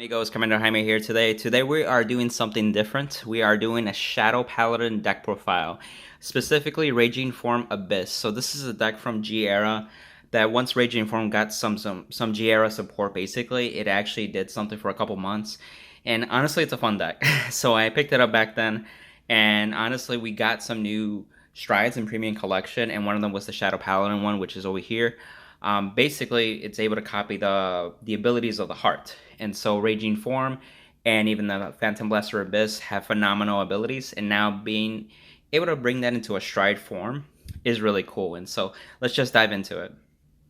Amigos, Commander Jaime here today. Today we are doing something different. We are doing a Shadow Paladin deck profile, specifically Raging Form Abyss. So this is a deck from G-Era that once Raging Form got some G-Era support, basically, it actually did something for a couple months. And honestly, it's a fun deck. So I picked it up back then, and honestly, we got some new strides in Premium Collection, and one of them was the Shadow Paladin one, which is over here. Basically, it's able to copy the abilities of the heart. And so Raging Form and even the Phantom Blaster Abyss have phenomenal abilities. And now being able to bring that into a stride form is really cool. And so let's just dive into it.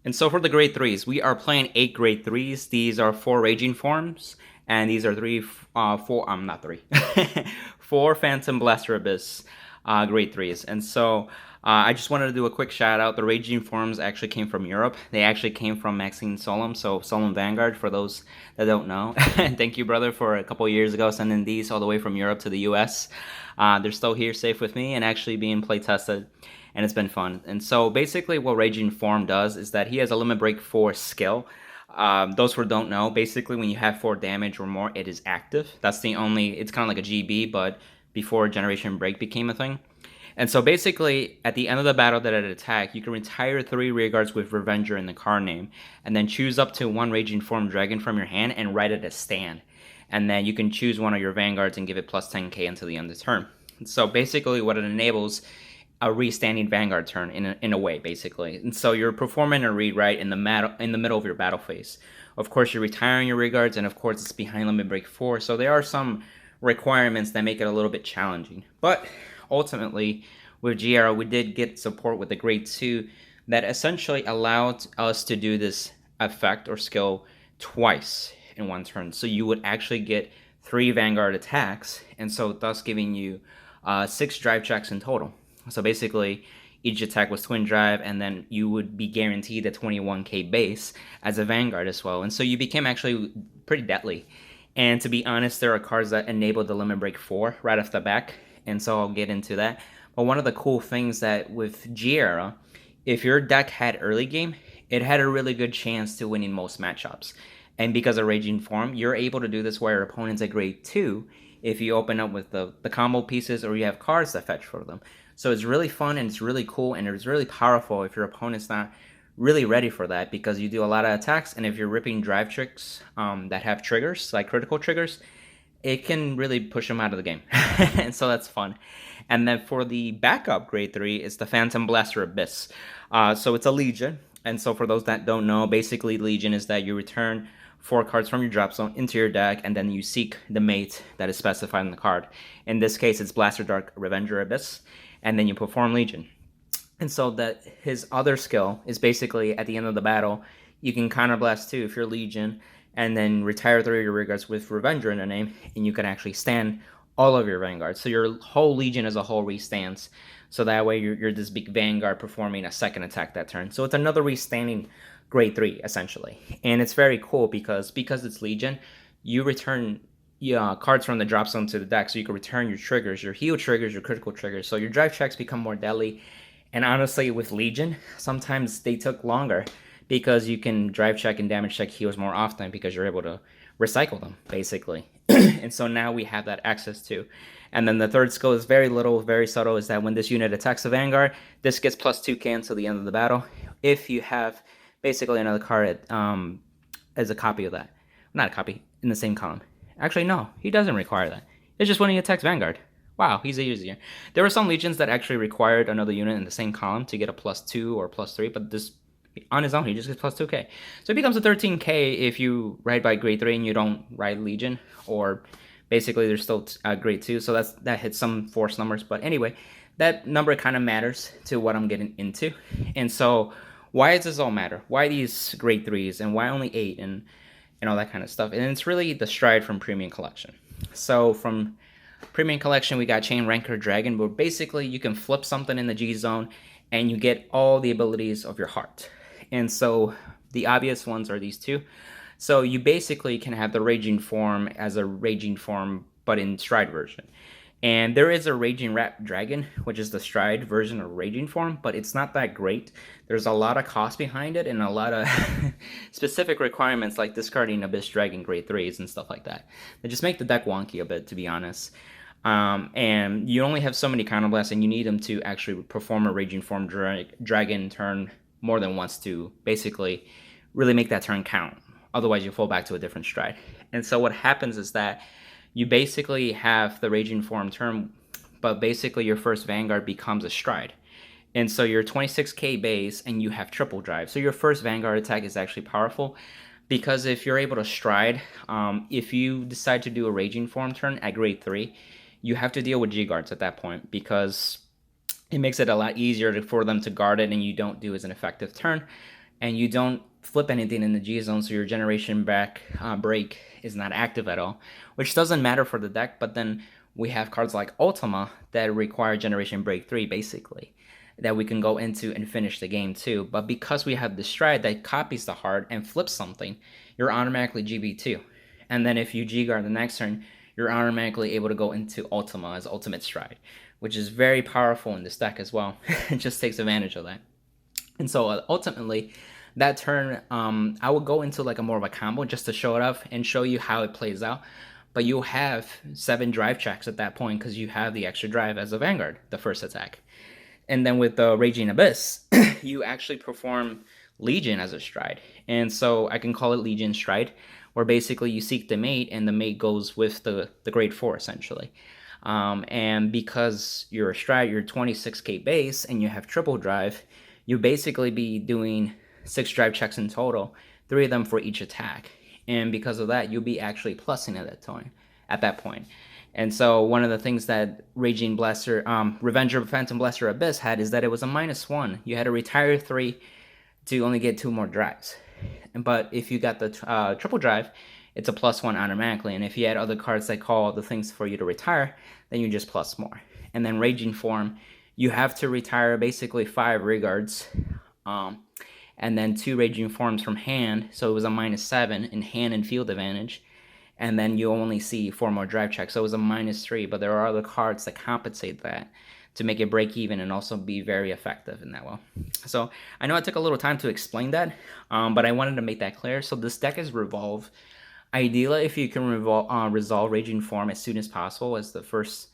And so for the grade 3s, we are playing 8 grade 3s. These are 4 Raging Forms. And these are 4 Phantom Blaster Abyss grade 3s. And so I just wanted to do a quick shout out. The Raging Forms actually came from Europe. They actually came from Maxine Solom, so Solom Vanguard for those that don't know. And thank you, brother, for a couple years ago sending these all the way from Europe to the US. They're still here safe with me and actually being play tested, and it's been fun. And so basically what Raging Form does is that he has a Limit Break 4 skill. Those who don't know, basically when you have 4 damage or more, it is active. That's the only, it's kind of like a GB, but before Generation Break became a thing. And so basically, at the end of the battle that it attack, you can retire 3 rearguards with Revenger in the card name, and then choose up to 1 Raging Form Dragon from your hand and write it as stand. And then you can choose one of your Vanguards and give it plus 10k until the end of the turn. So basically what it enables, a restanding Vanguard turn in a way, basically. And so you're performing a rewrite in the middle of your battle phase. Of course, you're retiring your rearguards, and of course it's behind Limit Break 4, so there are some requirements that make it a little bit challenging. But ultimately, with G-Era, we did get support with the grade 2 that essentially allowed us to do this effect or skill twice in one turn. So you would actually get 3 Vanguard attacks, and so thus giving you 6 drive checks in total. So basically, each attack was twin drive, and then you would be guaranteed a 21k base as a Vanguard as well. And so you became actually pretty deadly. And to be honest, there are cards that enable the Limit Break 4 right off the back, and so I'll get into that. But one of the cool things that with G-Era, if your deck had early game, it had a really good chance to winning most matchups. And because of Raging Form, you're able to do this where your opponent's at grade 2 if you open up with the combo pieces or you have cards that fetch for them. So it's really fun and it's really cool and it's really powerful if your opponent's not really ready for that, because you do a lot of attacks, and if you're ripping drive tricks that have triggers, like critical triggers, it can really push them out of the game. And so that's fun. And then for the backup grade 3 is the Phantom Blaster Abyss. So it's a Legion. And so for those that don't know, basically Legion is that you return 4 cards from your drop zone into your deck, and then you seek the mate that is specified in the card. In this case, it's Blaster Dark Revenger Abyss. And then you perform Legion. And so that his other skill is basically at the end of the battle, you can counterblast 2 if you're Legion, and then retire 3 of your rearguards with Revenger in the name, and you can actually stand all of your Vanguards. So your whole Legion as a whole restands. So that way you're this big Vanguard performing a second attack that turn. So it's another restanding grade 3, essentially. And it's very cool because it's Legion, you return cards from the drop zone to the deck. So you can return your triggers, your heal triggers, your critical triggers. So your drive checks become more deadly. And honestly, with Legion, sometimes they took longer because you can drive check and damage check heals more often because you're able to recycle them, basically. And so now we have that access to. And then the third skill is very little, very subtle, is that when this unit attacks a Vanguard, this gets plus 2k until the end of the battle if you have basically another card as a copy of that. Not a copy, in the same column. Actually, no, he doesn't require that. It's just when he attacks Vanguard. Wow, he's easier. There were some Legions that actually required another unit in the same column to get a plus 2 or plus 3, but this, on his own, he just gets plus 2k. So it becomes a 13k if you ride by grade 3 and you don't ride Legion, or basically there's still grade 2, so that hits some force numbers. But anyway, that number kind of matters to what I'm getting into. And so why does this all matter? Why these grade 3s, and why only 8, and all that kind of stuff? And it's really the stride from Premium Collection. So from Premium Collection, we got Orgaizer Dragon, where basically you can flip something in the G zone and you get all the abilities of your heart. And so the obvious ones are these 2. So you basically can have the Raging Form as a Raging Form, but in stride version. And there is a Raging Dragon, which is the Stride version of Raging Form, but it's not that great. There's a lot of cost behind it and a lot of specific requirements like discarding Abyss Dragon Grade 3s and stuff like that. They just make the deck wonky a bit, to be honest. And you only have so many counterblasts, and you need them to actually perform a Raging Form Dragon turn more than once to basically really make that turn count. Otherwise, you fall back to a different Stride. And so what happens is that you basically have the Raging Form turn, but basically your first Vanguard becomes a Stride. And so you're 26k base and you have triple drive. So your first Vanguard attack is actually powerful because if you're able to Stride, if you decide to do a Raging Form turn at grade 3, you have to deal with G-Guards at that point because it makes it a lot easier for them to guard it and you don't do as an effective turn. And you don't flip anything in the G zone, so your generation break is not active at all, which doesn't matter for the deck. But then we have cards like Ultima that require generation break 3 basically, that we can go into and finish the game too. But because we have the Stride that copies the heart and flips something, you're automatically GB2. And then if you G-Guard the next turn, you're automatically able to go into Ultima as Ultimate Stride, which is very powerful in this deck as well. It just takes advantage of that. And so ultimately, that turn, I will go into like a more of a combo just to show it off and show you how it plays out. But you'll have 7 drive checks at that point because you have the extra drive as a Vanguard, the first attack. And then with the Raging Abyss, you actually perform Legion as a Stride. And so I can call it Legion Stride, where basically you seek the mate and the mate goes with the grade 4 essentially. And because you're a Stride, you're 26k base and you have triple drive, you basically be doing 6 drive checks in total, 3 of them for each attack. And because of that, you'll be actually plussing at that point. And so one of the things that Raging Blaster, Revenger Phantom Blaster Abyss had is that it was a -1. You had to retire 3 to only get 2 more drives. But if you got the triple drive, it's a +1 automatically. And if you had other cards that call the things for you to retire, then you just plus more. And then Raging Form, you have to retire basically 5 Regards, and then 2 Raging Forms from hand, so it was a -7 in hand and field advantage, and then you only see 4 more drive checks, so it was a -3, but there are other cards that compensate that to make it break even and also be very effective in that way. So I know I took a little time to explain that, but I wanted to make that clear. So this deck is Revolve. Ideally, if you can resolve Raging Form as soon as possible as the first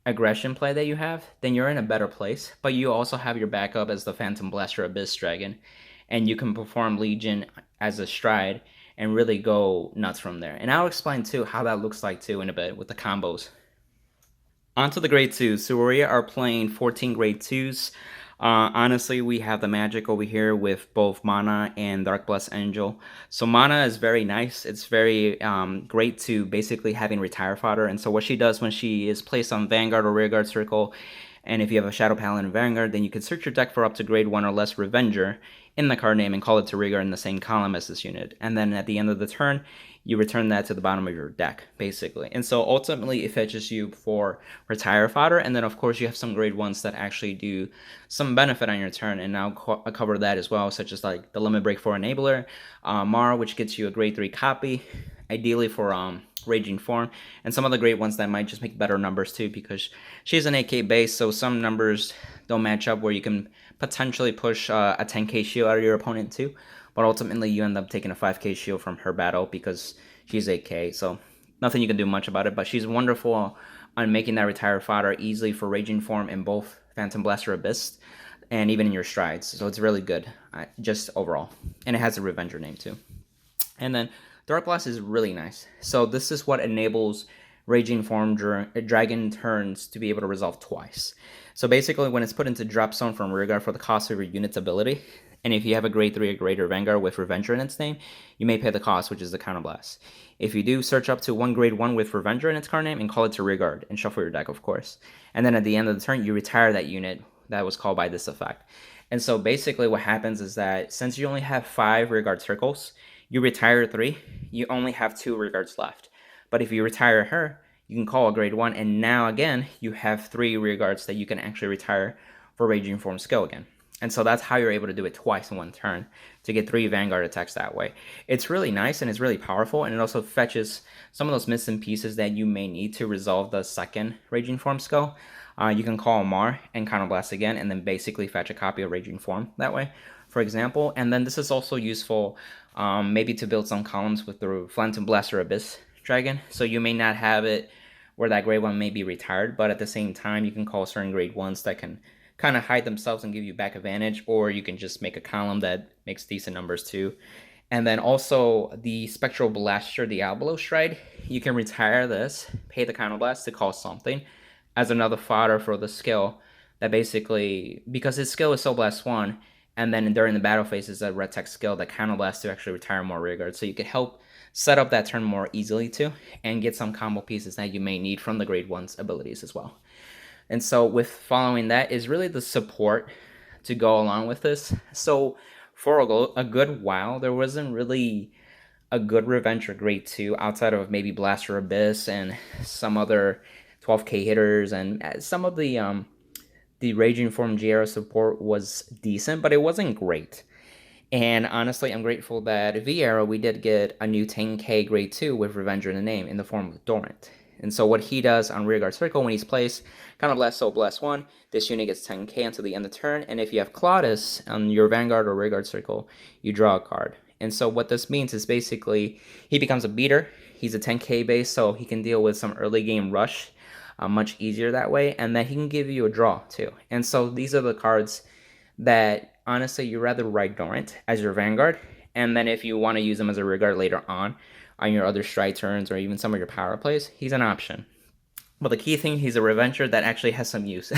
aggression play that you have, then you're in a better place. But you also have your backup as the Phantom Blaster Abyss Dragon, and you can perform Legion as a Stride and really go nuts from there. And I'll explain too how that looks like too in a bit with the combos. On to the grade 2s. So we are playing 14 grade 2s. Honestly, we have the magic over here with both Mana and Dark Bless Angel. So Mana is very nice. It's very great to basically having retire fodder. And so what she does when she is placed on Vanguard or Rearguard Circle, and if you have a Shadow Paladin and Vanguard, then you can search your deck for up to grade 1 or less Revenger in the card name and call it to Rearguard in the same column as this unit. And then at the end of the turn, you return that to the bottom of your deck, basically. And so ultimately, it fetches you for retire fodder, and then of course you have some grade 1s that actually do some benefit on your turn, and I'll cover that as well, such as like the Limit Break 4 Enabler, Mara, which gets you a grade 3 copy, ideally for Raging Form, and some other great ones that might just make better numbers too, because she's an 8k base, so some numbers don't match up where you can potentially push a 10k shield out of your opponent too, but ultimately you end up taking a 5k shield from her battle because she's 8k, so nothing you can do much about it. But she's wonderful on making that retire fodder easily for Raging Form in both Phantom Blaster Abyss and even in your Strides, so it's really good just overall. And it has a Revenger name too. And then Dark Blast is really nice. So this is what enables Raging Form Dragon turns to be able to resolve twice. So basically, when it's put into drop zone from Rearguard for the cost of your unit's ability, and if you have a grade 3 or greater Vanguard with Revenger in its name, you may pay the cost, which is the Counterblast. If you do, search up to 1 grade 1 with Revenger in its card name and call it to Rearguard and shuffle your deck, of course. And then at the end of the turn, you retire that unit that was called by this effect. And so basically what happens is that since you only have 5 Rearguard circles, you retire 3, you only have 2 Rearguards left. But if you retire her, you can call a grade 1, and now again, you have 3 Rearguards that you can actually retire for Raging Form skill again. And so that's how you're able to do it twice in one turn to get 3 Vanguard attacks that way. It's really nice and it's really powerful, and it also fetches some of those missing pieces that you may need to resolve the second Raging Form skill. You can call Mar and Counterblast again, and then basically fetch a copy of Raging Form that way, for example. And then this is also useful maybe to build some columns with the Phantom Blaster Abyss Dragon. So you may not have it where that grade 1 may be retired, but at the same time, you can call certain grade 1s that can kind of hide themselves and give you back advantage, or you can just make a column that makes decent numbers too. And then also the Spectral Blaster Diablo Stride, you can retire this, pay the Counterblast to call something as another fodder for the skill that basically, because his skill is Soul Blast 1, and then during the battle phase is a red text skill that Counterblast to actually retire more rear guard. So you can help set up that turn more easily too, and get some combo pieces that you may need from the grade 1's abilities as well. And so with following that is really the support to go along with this. So for a good while, there wasn't really a good Revenger grade 2 outside of maybe Blaster Abyss and some other 12k hitters, and some of the Raging Form G-Era support was decent, but it wasn't great. And honestly, I'm grateful that V-Era, we did get a new 10k grade 2 with Revenger in the name in the form of Dormant. And so what he does on Rearguard Circle when he's placed, kind of blast Soul Blast 1, this unit gets 10k until the end of the turn, and if you have Claudus on your Vanguard or Rearguard Circle, you draw a card. And so what this means is basically he becomes a beater. He's a 10k base, so he can deal with some early game rush much easier that way, and then he can give you a draw too. And so these are the cards that honestly you rather ride Dormant as your Vanguard, and then if you want to use them as a Rearguard later on your other stride turns or even some of your power plays, he's an option. But the key thing, he's a Revenger that actually has some use.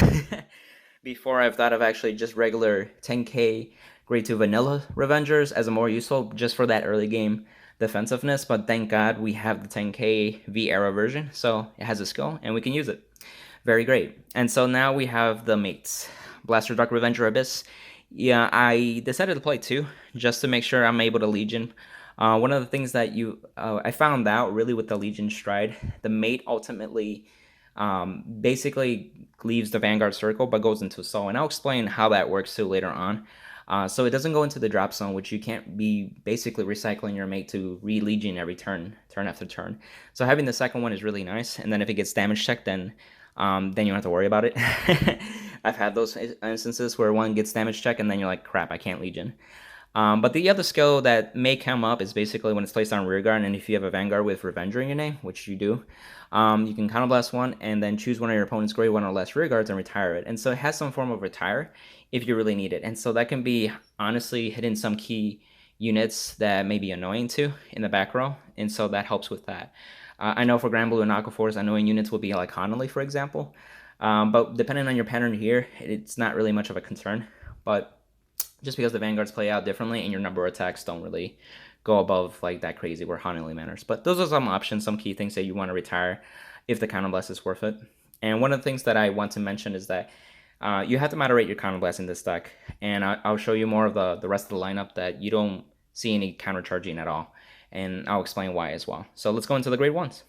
Before, I've thought of actually just regular 10k grade 2 vanilla Revengers as a more useful just for that early game defensiveness, but thank God we have the 10k V-Era version, so it has a skill and we can use it. Very great. And so now we have the mates. Blaster Dark Revenger Abyss. Yeah, I decided to play 2 just to make sure I'm able to Legion. One of the things that I found out really with the Legion Stride, the mate ultimately basically leaves the Vanguard Circle but goes into Soul, and I'll explain how that works too later on. So it doesn't go into the drop zone, which you can't be basically recycling your mate to re-Legion every turn after turn. So having the second one is really nice, and then if it gets damage checked, then you don't have to worry about it. I've had those instances where one gets damage checked and then you're like, crap, I can't Legion. But the other skill that may come up is basically when it's placed on Rearguard, and if you have a Vanguard with Revenger in your name, which you do, you can Counterblast 1 and then choose one of your opponent's grade 1 or less Rearguards and retire it. And so it has some form of retire if you really need it. And so that can be honestly hitting some key units that may be annoying too in the back row, and so that helps with that. I know for Grand Blue and Aquaforce, annoying units would be like Connolly, for example. But depending on your pattern here, it's not really much of a concern. But just because the Vanguards play out differently and your number of attacks don't really go above like that crazy where Connolly matters. But those are some options, some key things that you want to retire if the Counterblast is worth it. And one of the things that I want to mention is that you have to moderate your Counterblast in this deck. And I'll show you more of the rest of the lineup that you don't see any countercharging at all. And I'll explain why as well. So let's go into the grade 1s.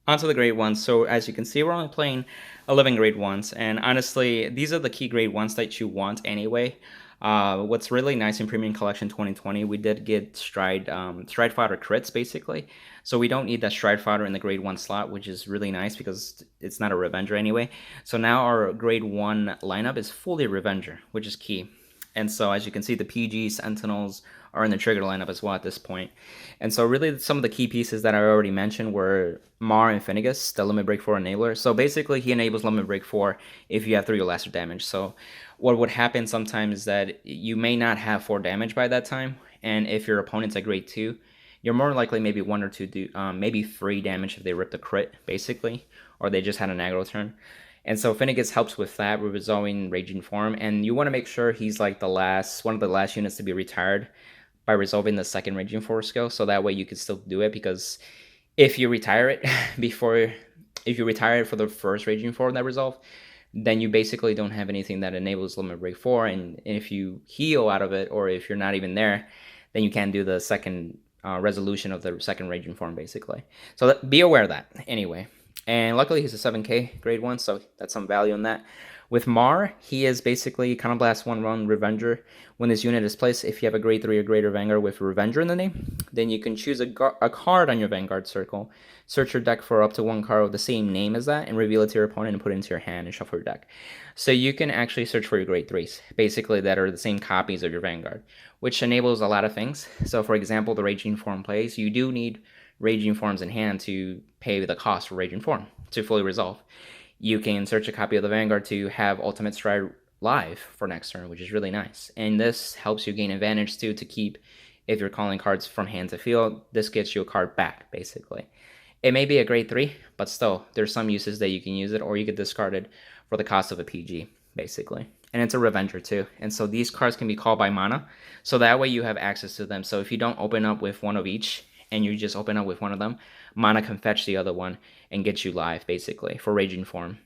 Onto the grade 1s. So as you can see, we're only playing 11 grade 1s. And honestly, these are the key grade 1s that you want anyway. What's really nice in Premium Collection 2020, we did get Stride Fodder crits, basically. So we don't need that Stride Fodder in the grade 1 slot, which is really nice because it's not a Revenger anyway. So now our grade 1 lineup is fully Revenger, which is key. And so as you can see, the PG Sentinels are in the trigger lineup as well at this point. And so really some of the key pieces that I already mentioned were Mar and Finnegas, the Limit Break 4 enabler. So basically he enables Limit Break 4 if you have 3 or lesser damage. So what would happen sometimes is that you may not have 4 damage by that time, and if your opponent's at grade 2, you're more likely maybe 1 or 2, maybe 3 damage if they ripped a crit, basically, or they just had an aggro turn. And so Finnegas helps with that, with resolving Raging Form, and you want to make sure he's like one of the last units to be retired by resolving the second Raging Form skill, so that way you can still do it, because if you retire it for the first Raging Form that resolved, then you basically don't have anything that enables Limit Break 4, and if you heal out of it, or if you're not even there, then you can't do the second resolution of the second Raging Form, basically. So be aware of that, anyway. And luckily he's a 7k grade 1, so that's some value in that. With Mar, he is basically Counterblast 1/1 Revenger. When this unit is placed, if you have a grade 3 or greater Vanguard with Revenger in the name, then you can choose a card on your Vanguard circle, search your deck for up to one card with the same name as that, and reveal it to your opponent and put it into your hand and shuffle your deck. So you can actually search for your grade 3s, basically that are the same copies of your Vanguard, which enables a lot of things. So for example, the Raging Form plays, you do need Raging Forms in hand to pay the cost for Raging Form to fully resolve. You can search a copy of the Vanguard to have Ultimate Stride live for next turn, which is really nice. And this helps you gain advantage too to keep, if you're calling cards from hand to field, this gets you a card back, basically. It may be a grade 3, but still, there's some uses that you can use it, or you could discard it for the cost of a PG, basically. And it's a Revenger too. And so these cards can be called by mana, so that way you have access to them. So if you don't open up with one of each, and you just open up with one of them, mana can fetch the other one and get you live, basically, for Raging Form.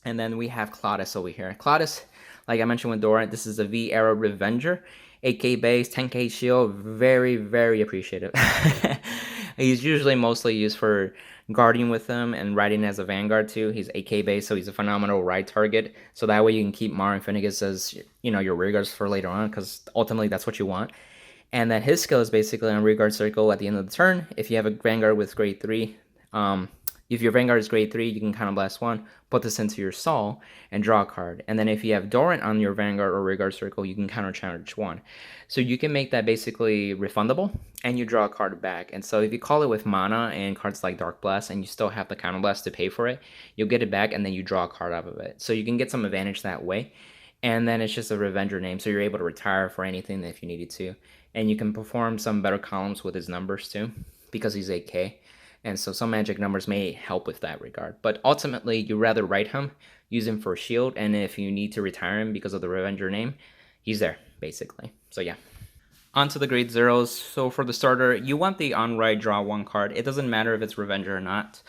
And then we have Claudus over here. Claudus, like I mentioned with Dora, this is a V-Era Revenger. 8k base, 10k shield, very, very appreciative. He's usually mostly used for guarding with them and riding as a Vanguard too. He's 8k base, so he's a phenomenal ride target. So that way you can keep Mar and Finnegas as, you know, your rearguards for later on, because ultimately that's what you want. And then his skill is basically on rearguard circle at the end of the turn. If you have a Vanguard with grade 3, if your Vanguard is grade 3, you can Counterblast 1, put this into your Sol, and draw a card. And then if you have Dorant on your Vanguard or rearguard circle, you can Countercharge 1. So you can make that basically refundable, and you draw a card back. And so if you call it with mana and cards like Dark Blast, and you still have the Counterblast to pay for it, you'll get it back, and then you draw a card out of it. So you can get some advantage that way. And then it's just a Revenger name, so you're able to retire for anything if you needed to. And you can perform some better columns with his numbers too, because he's 8k. And so some magic numbers may help with that regard. But ultimately, you rather write him, use him for a shield, and if you need to retire him because of the Revenger name, he's there, basically. So yeah. On to the grade 0s. So for the starter, you want the on-ride draw 1 card. It doesn't matter if it's Revenger or not.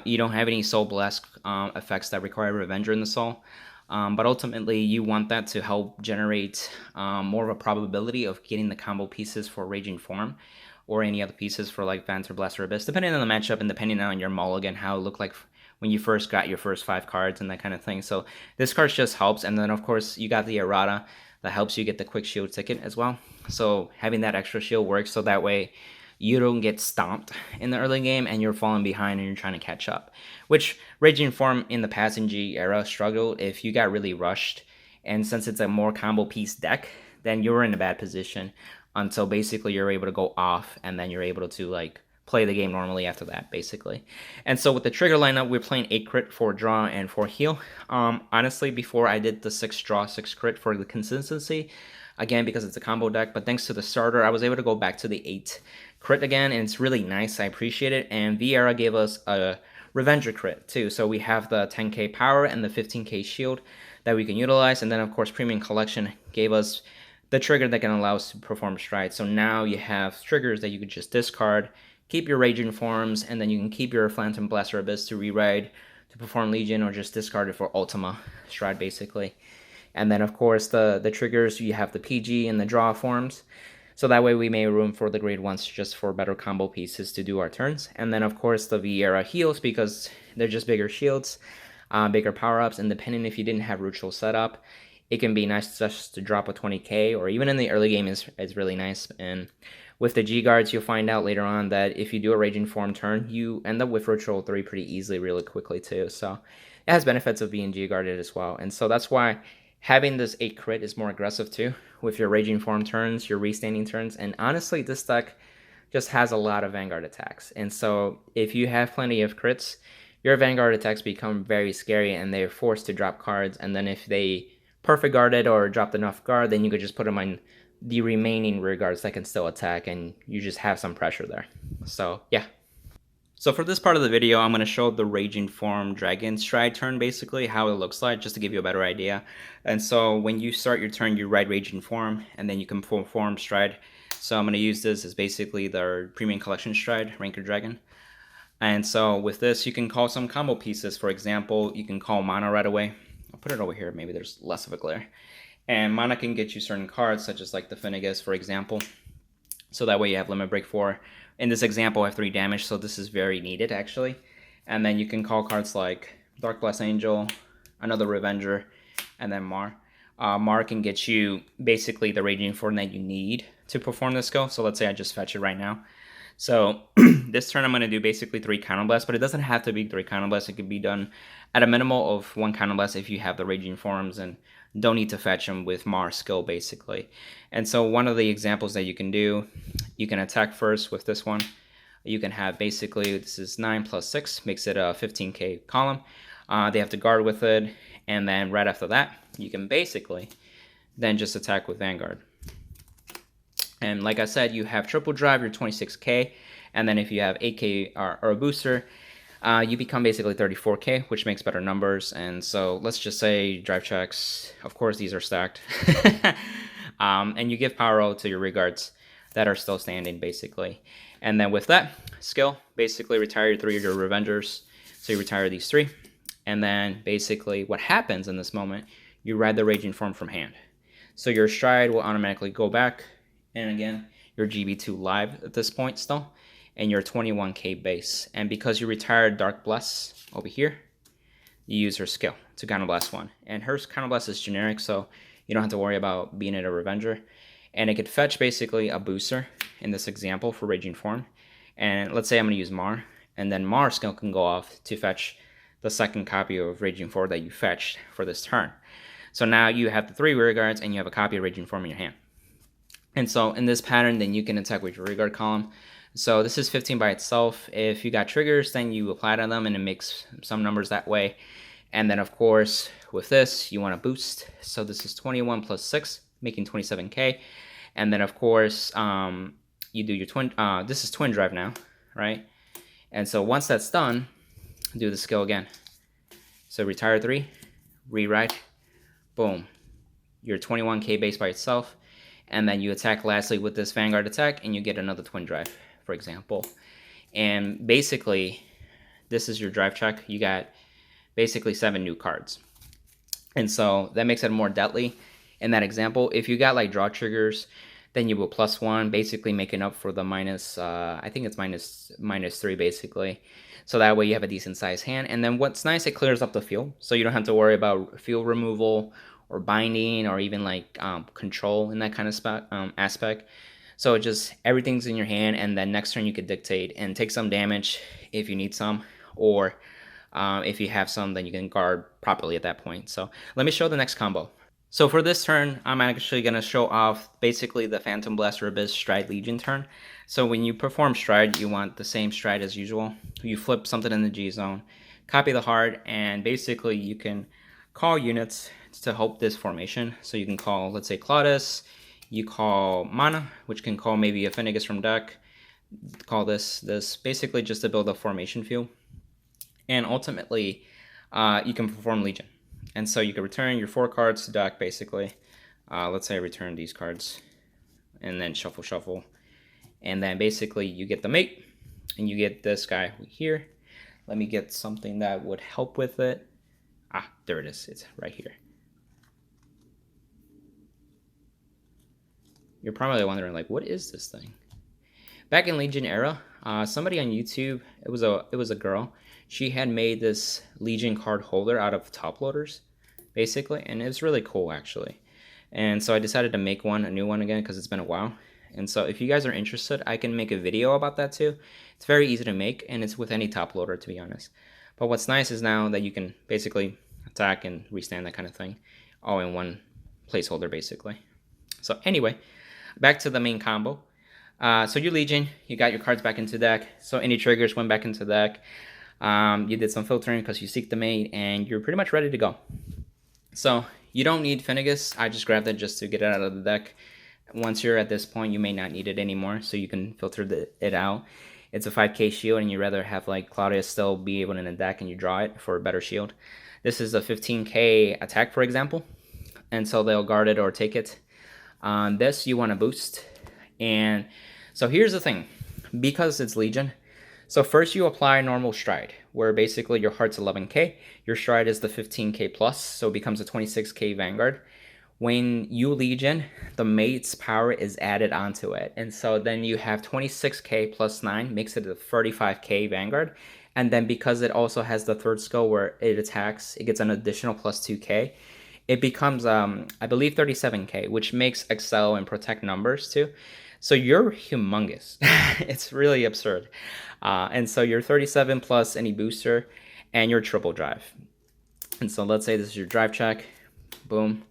You don't have any Soul Blast effects that require Revenger in the Soul. But ultimately, you want that to help generate more of a probability of getting the combo pieces for Raging Form, or any other pieces for like Phantom Blaster Abyss, depending on the matchup and depending on your mulligan, how it looked like when you first got your first 5 cards and that kind of thing. So this card just helps. And then of course you got the errata that helps you get the quick shield ticket as well. So having that extra shield works, so that way you don't get stomped in the early game and you're falling behind and you're trying to catch up. Which Raging Form in the past in G era struggled if you got really rushed. And since it's a more combo piece deck, then you're in a bad position until basically you're able to go off, and then you're able to like play the game normally after that, basically. And so with the trigger lineup, we're playing 8 crit, 4 draw, and 4 heal. Honestly, before I did the 6 draw, 6 crit for the consistency, again, because it's a combo deck, but thanks to the starter, I was able to go back to the 8 crit again, and it's really nice. I appreciate it. And V-Era gave us a Revenger crit too, so we have the 10k power and the 15k shield that we can utilize. And then of course Premium Collection gave us the trigger that can allow us to perform stride. So now you have triggers that you could just discard, keep your Raging Forms, and then you can keep your Phantom Blaster Abyss to reride, to perform Legion, or just discard it for Ultima stride, basically. And then of course the triggers, you have the PG and the draw forms. So that way we may have room for the grade 1s just for better combo pieces to do our turns. And then of course the V-Era heals, because they're just bigger shields, bigger power-ups, and depending if you didn't have Ritual set up, it can be nice just to drop a 20k, or even in the early game is really nice. And with the G-Guards, you'll find out later on that if you do a Raging Form turn, you end up with Ritual 3 pretty easily, really quickly too. So it has benefits of being G-Guarded as well. And so that's why having this 8 crit is more aggressive too, with your Raging Form turns, your restanding turns. And honestly, this deck just has a lot of Vanguard attacks. And so if you have plenty of crits, your Vanguard attacks become very scary, and they're forced to drop cards. And then if they perfect guarded or dropped enough guard, then you could just put them on the remaining rear guards that can still attack, and you just have some pressure there. So yeah. So for this part of the video, I'm going to show the Raging Form Dragon stride turn, basically how it looks like, just to give you a better idea. And so when you start your turn, you ride Raging Form, and then you can perform stride. So I'm going to use this as basically the Premium Collection stride, Orgaizer Dragon. And so with this, you can call some combo pieces. For example, you can call mana right away. I'll put it over here, maybe there's less of a glare. And mana can get you certain cards, such as like the Finnegas, for example. So that way you have Limit Break 4. In this example, I have 3 damage, so this is very needed, actually. And then you can call cards like Dark Blast Angel, another Revenger, and then Mar. Mar can get you basically the Raging Form that you need to perform this skill. So let's say I just fetch it right now. So this turn I'm going to do basically 3 Counterblast, but it doesn't have to be 3 Counterblast. It could be done at a minimal of 1 Counterblast if you have the Raging Forms and don't need to fetch them with Mar skill basically. And so one of the examples that you can do, you can attack first with this one. You can have basically, this is 9 plus 6, makes it a 15k column. They have to guard with it, and then right after that, you can basically then just attack with Vanguard. And like I said, you have triple drive, you're 26k, and then if you have 8k or a booster, you become basically 34k, which makes better numbers. And so let's just say drive checks, of course these are stacked, and you give power O to your regards that are still standing basically. And then with that skill, basically retire 3 of your Revengers, so you retire these 3. And then basically what happens in this moment, you ride the Raging Form from hand. So your stride will automatically go back, and again, you're GB2 live at this point still, and you're 21k base. And because you retired Dark Bless over here, you use her skill to Counterblast 1. And her Counterblast is generic, so you don't have to worry about being at a Revenger. And it could fetch basically a booster in this example for Raging Form. And let's say I'm going to use Mar, and then Mar skill can go off to fetch the second copy of Raging Form that you fetched for this turn. So now you have the 3 rearguards and you have a copy of Raging Form in your hand. And so in this pattern, then you can attack with your rearguard column. So this is 15 by itself. If you got triggers, then you apply to them and it makes some numbers that way. And then of course, with this, you want to boost. So this is 21 plus 6, making 27k. And then of course, you do your twin, this is twin drive now, right? And so once that's done, do the skill again. So retire 3, rewrite, boom. You're 21k base by itself. And then you attack lastly with this Vanguard attack and you get another twin drive, for example. And basically, this is your drive check. You got basically 7 new cards. And so that makes it more deadly. In that example, if you got like draw triggers, then you will +1, basically making up for the minus, I think it's minus 3 basically. So that way you have a decent sized hand. And then what's nice, it clears up the field. So you don't have to worry about field removal or binding or even like control in that kind of aspect. So it just, everything's in your hand, and then next turn you could dictate and take some damage if you need some, or if you have some, then you can guard properly at that point. So let me show the next combo. So for this turn, I'm actually going to show off basically the Phantom Blaster Abyss Stride Legion turn. So when you perform Stride, you want the same Stride as usual. You flip something in the G zone, copy the heart, and basically you can call units to help this formation. So you can call, let's say, Claudus, you call Mana, which can call maybe a Finnegas from deck, call this basically just to build a formation field. And ultimately, you can perform Legion. And so you can return your 4 cards to deck, basically. Let's say I return these cards, and then shuffle. And then basically you get the mate, and you get this guy here. Let me get something that would help with it. Ah, there it is. It's right here. You're probably wondering, like, what is this thing? Back in Legion era, somebody on YouTube, it was a girl. She had made this Legion card holder out of top loaders, basically, and it was really cool actually. And so I decided to make a new one again, because it's been a while. And so if you guys are interested, I can make a video about that too. It's very easy to make, and it's with any top loader, to be honest. But what's nice is now that you can basically attack and restand, that kind of thing, all in one placeholder basically. So anyway, back to the main combo. So your Legion, you got your cards back into deck. So any triggers went back into deck. You did some filtering because you seek the mate, and you're pretty much ready to go. So you don't need Finnegas. I just grabbed it just to get it out of the deck. Once you're at this point, you may not need it anymore, so you can filter it out. It's a 5k shield, and you'd rather have like Claudius still be able to in the deck, and you draw it for a better shield. This is a 15k attack, for example, and so they'll guard it or take it. This you want to boost. And so here's the thing, because it's Legion, so first you apply normal Stride, where basically your heart's 11k, your Stride is the 15k plus, so it becomes a 26k Vanguard. When you Legion, the mate's power is added onto it, and so then you have 26k plus 9, makes it a 35k Vanguard, And then because it also has the third skill where it attacks, it gets an additional plus 2k. It becomes, I believe, 37k, which makes excel and protect numbers too. So you're humongous. It's really absurd. And so you're 37 plus any booster, and you're triple drive. And so let's say this is your drive check. Boom.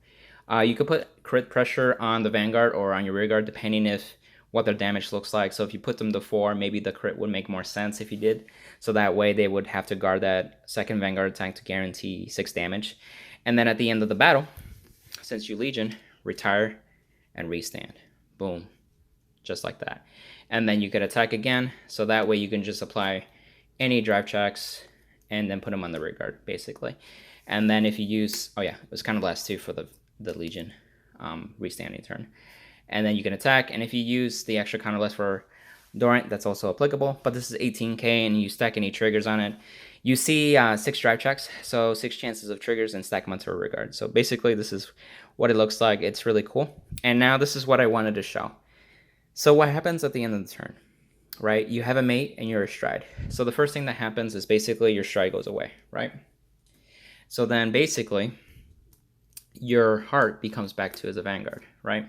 You could put crit pressure on the Vanguard or on your rearguard, depending if what their damage looks like. So if you put them to 4, maybe the crit would make more sense if you did. So that way they would have to guard that second Vanguard attack to guarantee 6 damage. And then at the end of the battle, since you Legion, retire and restand. Boom. Just like that. And then you could attack again, so that way you can just apply any drive checks and then put them on the rearguard, basically. And then if you use, oh yeah, it was kind of last 2 for the Legion restanding turn. And then you can attack, and if you use the extra counterblast for Dorant, that's also applicable, but this is 18k, and you stack any triggers on it. You see 6 drive checks, so 6 chances of triggers, and stack them onto a regard. So basically this is what it looks like. It's really cool. And now this is what I wanted to show. So what happens at the end of the turn, right? You have a mate and you're a stride. So the first thing that happens is basically your stride goes away, right? So then basically your heart becomes back to as a Vanguard, right?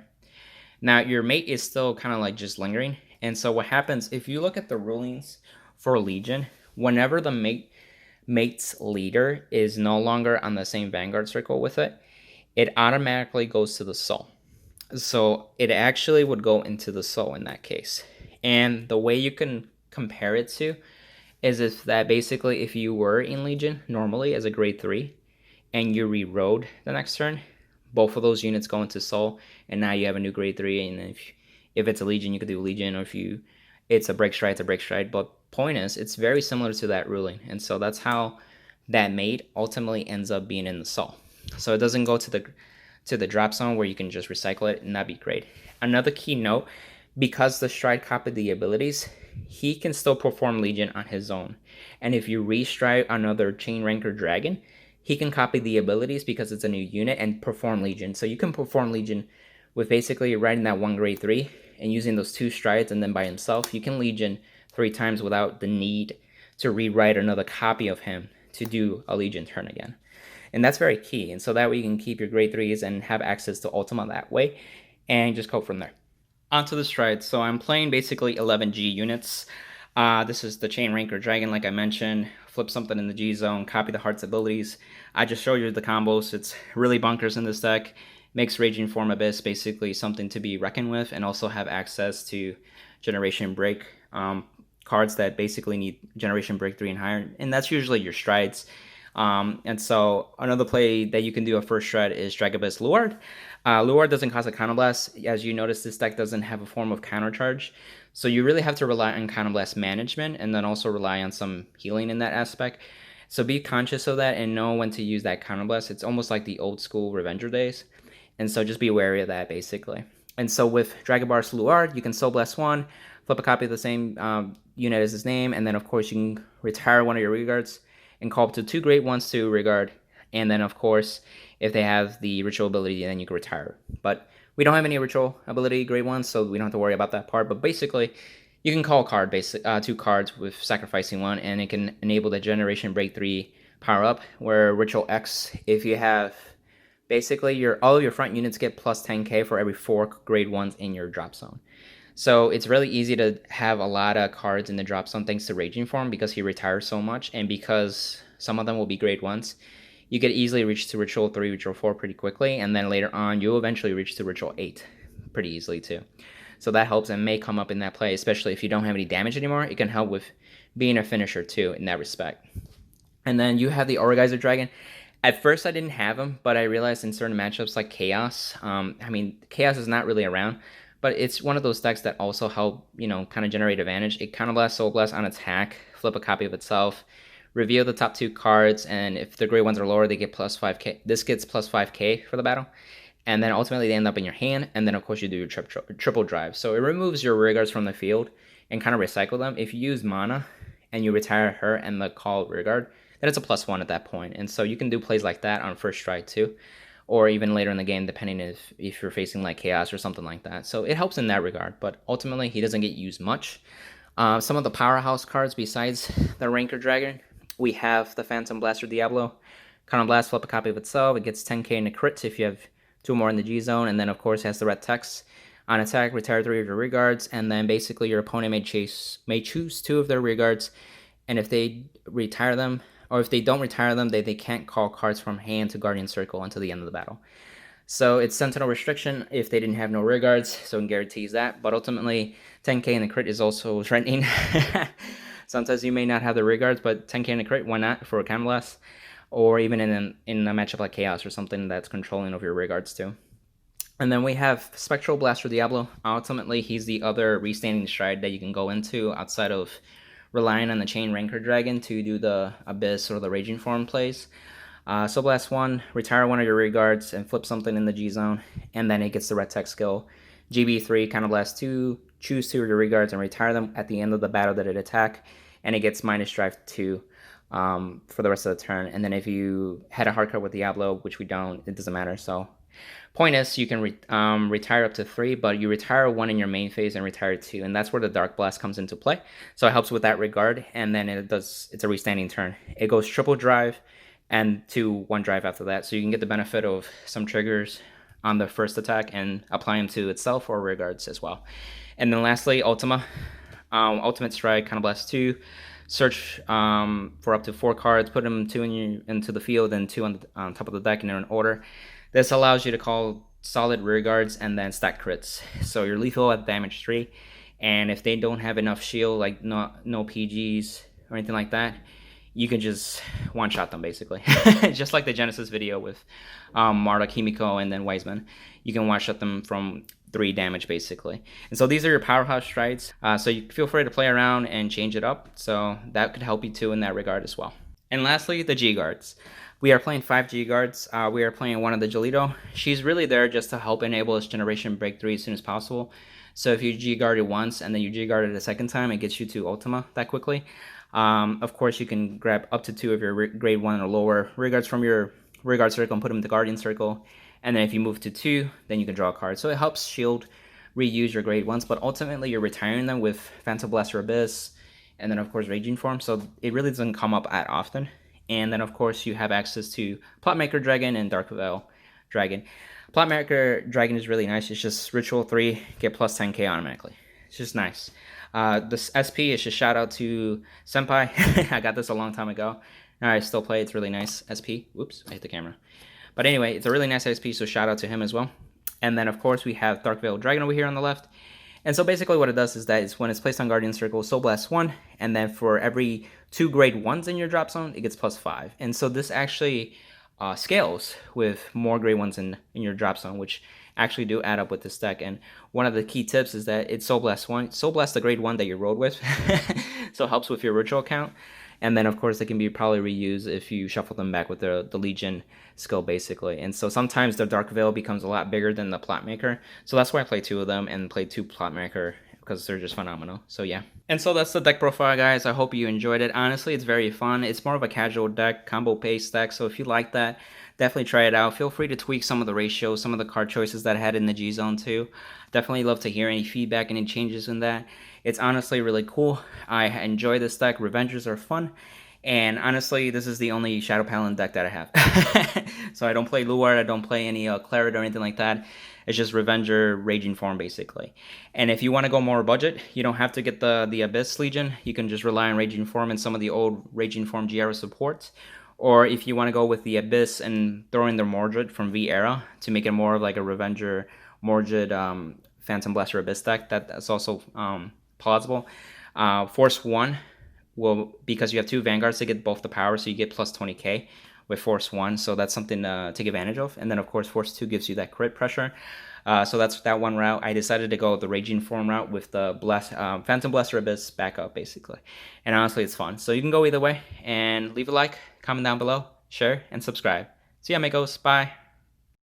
Now your mate is still kind of like just lingering. And so what happens, if you look at the rulings for Legion, whenever the mate's leader is no longer on the same Vanguard circle with it, it automatically goes to the soul. So it actually would go into the soul in that case. And the way you can compare it to is if that basically if you were in Legion normally as a grade 3 and you re-rolled the next turn, both of those units go into soul, and now you have a new grade 3. And if it's a Legion, you could do Legion, or if it's a break stride, it's a break stride. But point is, it's very similar to that ruling, and so that's how that mate ultimately ends up being in the soul. So it doesn't go to the drop zone where you can just recycle it, and that'd be great. Another key note, because the stride copied the abilities, he can still perform Legion on his own. And if you restride another Chain Ranker Dragon, he can copy the abilities because it's a new unit and perform Legion. So you can perform Legion with basically riding that one grade 3 and using those 2 strides, and then by himself, you can Legion 3 times without the need to rewrite another copy of him to do a Legion turn again. And that's very key. And so that way you can keep your grade 3s and have access to Ultima that way and just go from there. Onto the strides. So I'm playing basically 11G units. This is the Chain Ranker Dragon, like I mentioned. Flip something in the G zone, copy the heart's abilities. I just showed you the combos. It's really bonkers in this deck. Makes Raging Form Abyss basically something to be reckoned with, and also have access to Generation Break cards that basically need Generation Break 3 and higher, and that's usually your strides. And so another play that you can do a first stride is Dragabus Luard. Luard doesn't cost a counterblast. As you notice, this deck doesn't have a form of countercharge. So you really have to rely on counterblast management, and then also rely on some healing in that aspect. So be conscious of that and know when to use that counterblast. It's almost like the old school Revenger days. And so just be wary of that, basically. And so with Dragabus Luard, you can Soul Blast 1, flip a copy of the same unit as his name, and then of course you can retire one of your regards and call up to 2 great ones to regard. And then of course, if they have the ritual ability, then you can retire. But we don't have any ritual ability grade 1, so we don't have to worry about that part. But basically, you can call a card, 2 cards with sacrificing 1, and it can enable the Generation Break 3 power up, where Ritual X, if you have basically all of your front units get plus 10k for every 4 grade 1s in your drop zone. So it's really easy to have a lot of cards in the drop zone thanks to Raging Form, because he retires so much, and because some of them will be grade 1s. You could easily reach to Ritual 3, Ritual 4 pretty quickly, and then later on you'll eventually reach to Ritual 8 pretty easily too. So that helps and may come up in that play, especially if you don't have any damage anymore. It can help with being a finisher too in that respect. And then you have the Orgaizer Dragon. At first I didn't have him, but I realized in certain matchups like Chaos, I mean, Chaos is not really around, but it's one of those decks that also help, kind of generate advantage. It counterblast, Soul Blast on attack, flip a copy of itself, reveal the top 2 cards, and if the grade 1s are lower, they get plus 5k. This gets plus 5k for the battle. And then ultimately they end up in your hand, and then of course you do your triple drive. So it removes your rearguards from the field and kind of recycle them. If you use mana and you retire her and the call rearguard, then it's a plus 1 at that point. And so you can do plays like that on first strike too, or even later in the game, depending if you're facing like Chaos or something like that. So it helps in that regard, but ultimately he doesn't get used much. Some of the Powerhouse cards besides the Ranker Dragon, we have the Phantom Blaster Diablo. Counter Blast, flip a copy of itself. It gets 10k in the crit if you have 2 more in the G zone, and then of course it has the red text. On attack, retire 3 of your rear guards, and then basically your opponent may choose 2 of their rear guards, and if they retire them, or if they don't retire them, they can't call cards from hand to Guardian Circle until the end of the battle. So it's Sentinel restriction if they didn't have no rear guards, so it guarantees that. But ultimately, 10k in the crit is also threatening. Sometimes you may not have the rear guards, but 10k in the crit, why not for a Counter Blast? Or even in a matchup like Chaos or something that's controlling of your rear guards too. And then we have Spectral Blaster Diablo. Ultimately, he's the other restanding stride that you can go into outside of relying on the Chain Ranker Dragon to do the Abyss or the Raging Form plays. So blast 1, retire 1 of your rear guards, and flip something in the G zone, and then it gets the red text skill. GB3, Counter Blast 2, choose 2 of your rear guards and retire them at the end of the battle that it attack, and it gets minus drive 2 for the rest of the turn. And then if you had a hard card with Diablo, which we don't, it doesn't matter. So point is, you can retire up to 3, but you retire 1 in your main phase and retire 2, and that's where the Dark Blast comes into play. So it helps with that regard, and then it's a restanding turn. It goes triple drive and 1 drive after that, so you can get the benefit of some triggers on the first attack and apply them to itself or rear guards as well. And then lastly, Ultima. Ultimate Strike, Counter Blast 2, search for up to 4 cards, put them 2 into the field and 2 on top of the deck in their order. This allows you to call solid rear guards and then stack crits. So you're lethal at damage 3, and if they don't have enough shield, like no PGs or anything like that, you can just one-shot them basically. Just like the Genesis video with Marduk, Himiko, and then Wiseman. You can one-shot them from 3 damage basically. And so these are your powerhouse strides. So you feel free to play around and change it up. So that could help you too in that regard as well. And lastly, the G guards. We are playing 5 G guards. We are playing one of the Jolito. She's really there just to help enable this generation breakthrough as soon as possible. So if you G guard it once and then you G guard it a second time, it gets you to Ultima that quickly. Of course, you can grab up to 2 of your grade 1 or lower rear guards from your rear guard circle and put them in the Guardian circle. And then if you move to 2, then you can draw a card. So it helps shield, reuse your grade 1s, but ultimately you're retiring them with Phantom Blaster Abyss, and then of course Raging Form, so it really doesn't come up that often. And then of course you have access to Plotmaker Dragon and Darkville Dragon. Plotmaker Dragon is really nice. It's just Ritual 3, get plus 10k automatically. It's just nice. This SP is just shout out to Senpai. I got this a long time ago. I still play. It's really nice SP. Whoops, I hit the camera. But anyway, it's a really nice SP, so shout out to him as well. And then of course we have Darkville Dragon over here on the left. And so basically what it does is that it's when it's placed on Guardian Circle, Soul Blast 1, and then for every 2 grade 1s in your drop zone, it gets plus 5. And so this actually scales with more grade 1s in your drop zone, which actually do add up with this deck. And one of the key tips is that it's Soul Blast 1. Soul Blast the grade 1 that you rolled with, so it helps with your ritual count. And then of course they can be probably reused if you shuffle them back with the Legion skill basically. And so sometimes the Darkville becomes a lot bigger than the Plotmaker. So that's why I play 2 of them and play 2 Plotmaker, because they're just phenomenal. So yeah. And so that's the deck profile, guys. I hope you enjoyed it. Honestly, it's very fun. It's more of a casual deck, combo based deck. So if you like that, definitely try it out. Feel free to tweak some of the ratios, some of the card choices that I had in the G zone too. Definitely love to hear any feedback, any changes in that. It's honestly really cool. I enjoy this deck. Revengers are fun. And honestly, this is the only Shadow Paladin deck that I have. So I don't play Luard, I don't play any Claret or anything like that. It's just Revenger, Raging Form, basically. And if you want to go more budget, you don't have to get the Abyss Legion. You can just rely on Raging Form and some of the old Raging Form G-Era support. Or if you want to go with the Abyss and throw in the Mordred from V-Era to make it more of like a Revenger, Mordred, Phantom Blaster Abyss deck, that's also plausible. Force 1. Well, because you have 2 Vanguards to get both the power, so you get plus 20k with Force 1, so that's something to take advantage of. And then, of course, Force 2 gives you that crit pressure. So that's that one route. I decided to go the Raging Form route with the Phantom Blaster Abyss backup, basically. And honestly, it's fun. So you can go either way. And leave a like, comment down below, share, and subscribe. See ya, amigos. Bye.